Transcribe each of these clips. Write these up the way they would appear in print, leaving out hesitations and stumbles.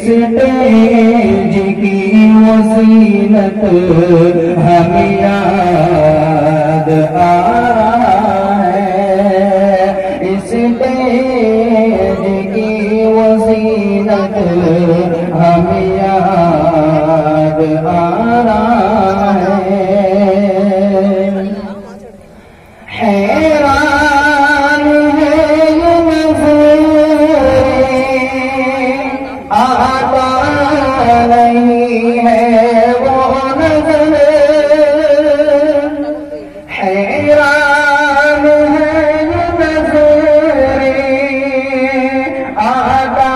Stage کی وہ زینت ہمیں یاد آ رہا ہے، اسٹیج کی وہ زینت ہمیں یاد آ رہا ہے۔ حیران ہے یہ نظر آتا نہیں ہے وہ نظر، حیران ہے یہ نظر آتا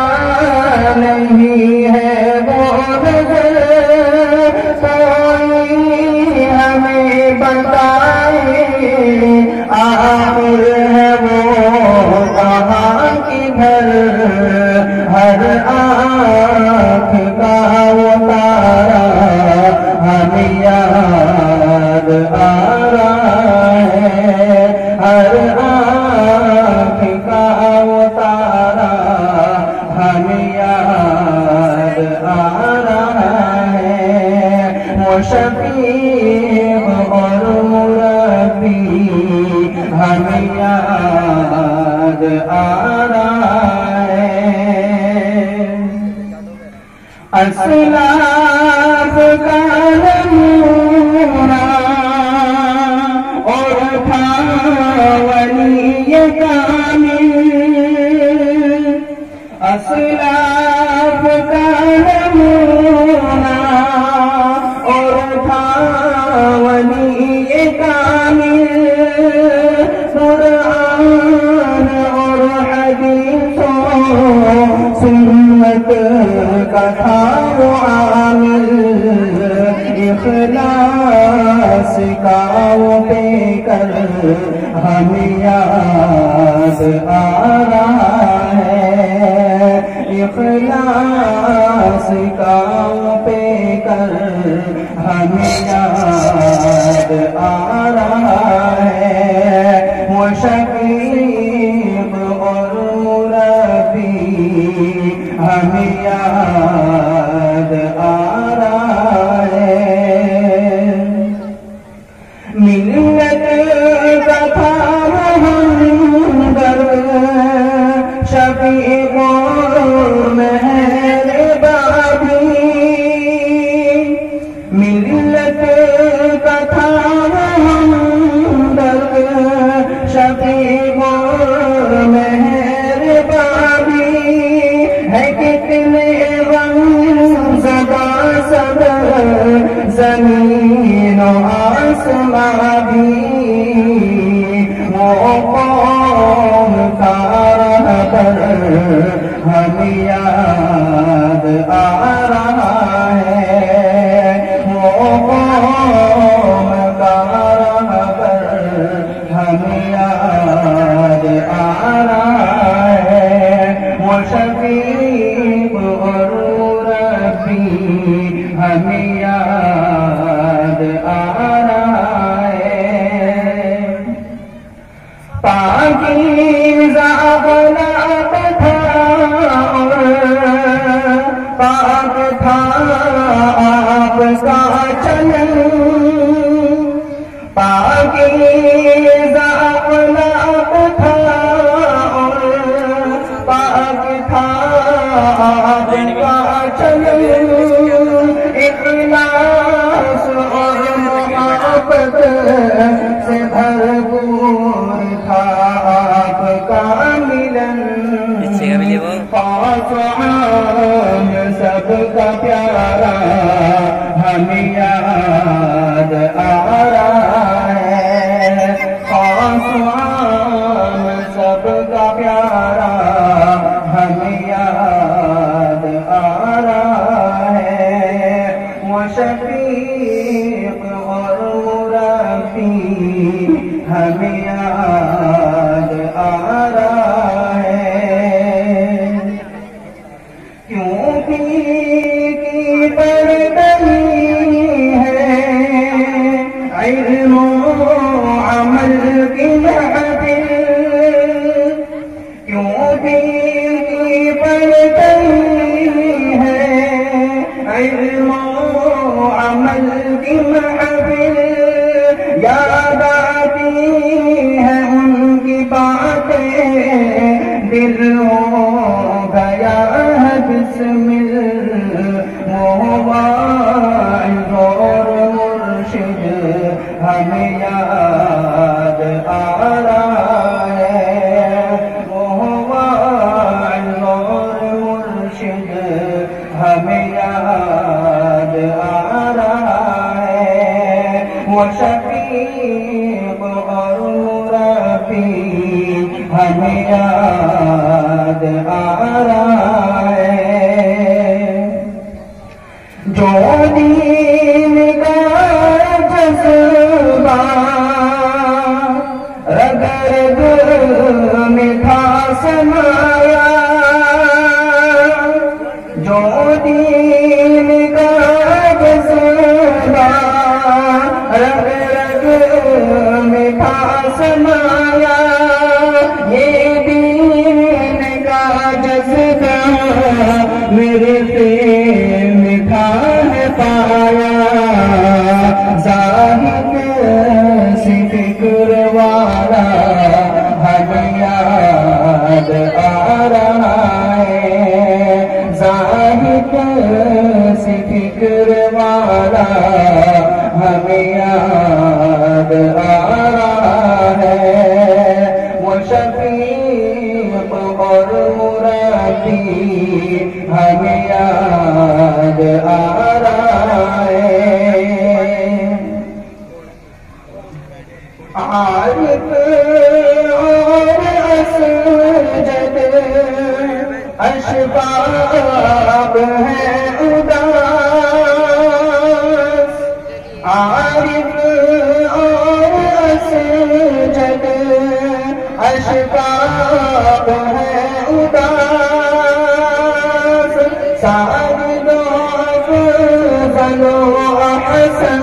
نہیں ہے وہ نظر، کوئی ہمیں بتائے آخر ہے وہ کہاں کی گھر، ہر آنکھ کا وہ تارا ہمیں یاد آ رہا ہے، ہر آنکھ کا وہ تارا ہمیں یاد آ رہا ہے، وہ شفیع اور مربی ہمیں یاد آ رہا ہے۔ اسلاف کا نمونہ اور تھا ولی کامل، اسلاف کا نمونہ اور تھا ولی کامل، قرآن اور حدیثوں سنت کا تھا وہ عامل، اخلاص کا وہ پیکر ہمیں یاد آ رہا ہے، اخلاص کا وہ پیکر ہمیں یاد آ رہا ہے، وہ شکیب اور مربی ہمیں یاد آ رہا ہے۔ ملت کا تھا ہمدرد شفیع اور مہربانی، ملت کا تھا ہمدرد شفیع اور مہربانی، ہے کتنے غم زدہ سب زمین و آسمان بھی، وہ قوم کا رہبر ہمیں یاد آ رہا ہے، وہ قوم کا رہبر ہمیں یاد آ رہا ہے، وہ شفیع اور مربی ہمیں یاد آ رہا ہے۔ پاکیزہ اخلاق تھا اور پاک تھا آپ کا چلن، پاکیزہ اخلاق تھا اور پاک تھا آپ کا چلن، اخلاص اور محبت سے بھرپور تھا آپ کا ملن، خاص عام سب کا پیارا ہمیں یاد آ رہا ہے، خاص عام سب کا پیارا ہمیں یاد آ رہا ہے۔ دل ہو گیا ہے بسمل واعظ اور مرشد ہمیں یاد آ رہا ہے واعظ اور مرشد ہمیں یاد آ رہا ہے وہ شفیق اور مربی ہمیں یاد آ رہا ہے جو دین کا جذبہ رگ رگ میں تھا سمایا جو دین کا جذبہ رگ رگ میں تھا سمایا یہ دین کا جذبہ میرے دل میں تھا پایا زاہد سے فکر والا ہمیں یاد آ رہا ہے زاہد سے فکر والا ہمیں یاد آ رہا ہے وہ شفیق اور مربی ہمیں یاد آ رہا ہے عارف اور اسجد اشباب ہیں اداس عارف اور اسجد اشباب ہیں اداس سعد و افضل و احسن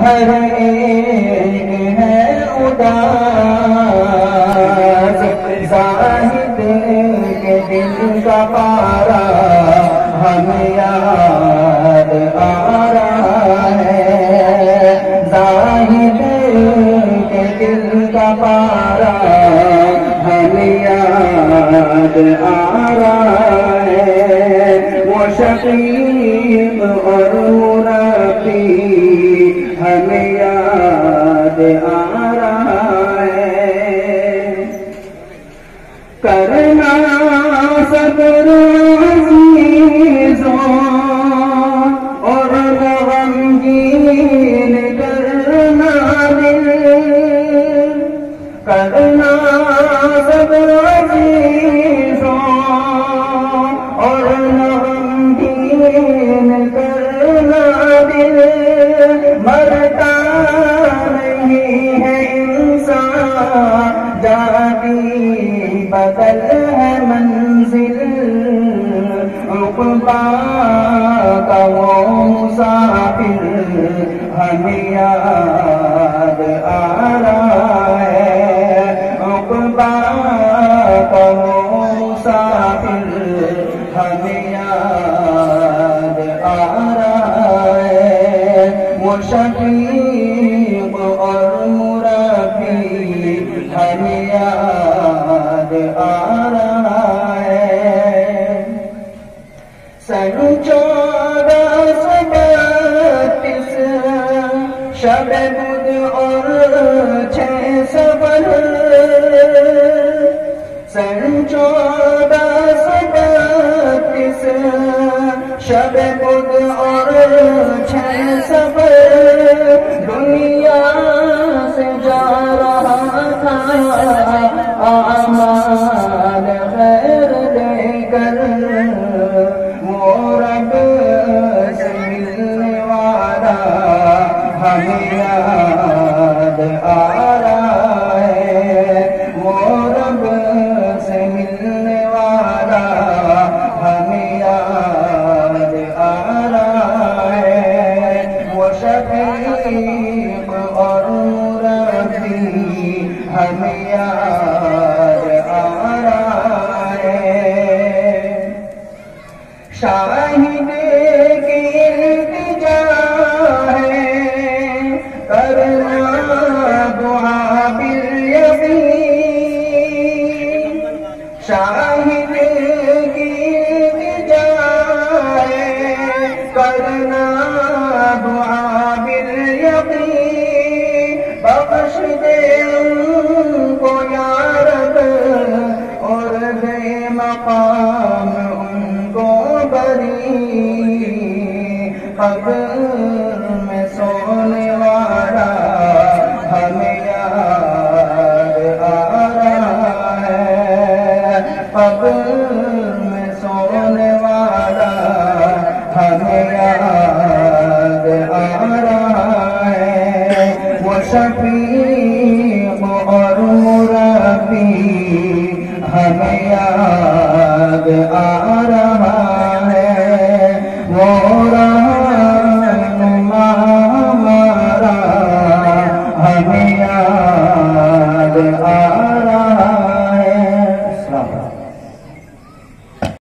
ہر ایک ہے اداس زاہد کے دل کا پارا ہمیں یاد آ رہا ہے زاہد کے دل کا پارا ہمیں یاد آ رہا ہے وہ شفیق اور مربی ہمیں یاد آ رہا ہے کرنا صبر عزیزوں اور غمگین کرنا دل کرنا صبر عزیزوں اور غمگین کرنا دل مرتا نہیں ہے انسان جاتی بدل ہے منزل عقبا کا وہ مسافر ہمیں یاد آ رہا ہے عقبا کا وہ مسافر ہمیں یاد آ رہا ہے وہ شفیق اور مربی ہمیں یاد آ رہا ہے سن 1432 شب بدھ اور 6 صفر سن 1432 شب بدھ اور 6 صفر دنیا سے جا رہا تھا اعمال خیر لے کر وہ رب سے ملنے والا ہمیں یاد آ رہا ہے وہ رب سے ملنے والا ہمیں یاد آ رہا ہے وہ شفیق اور مربی ہمیں یاد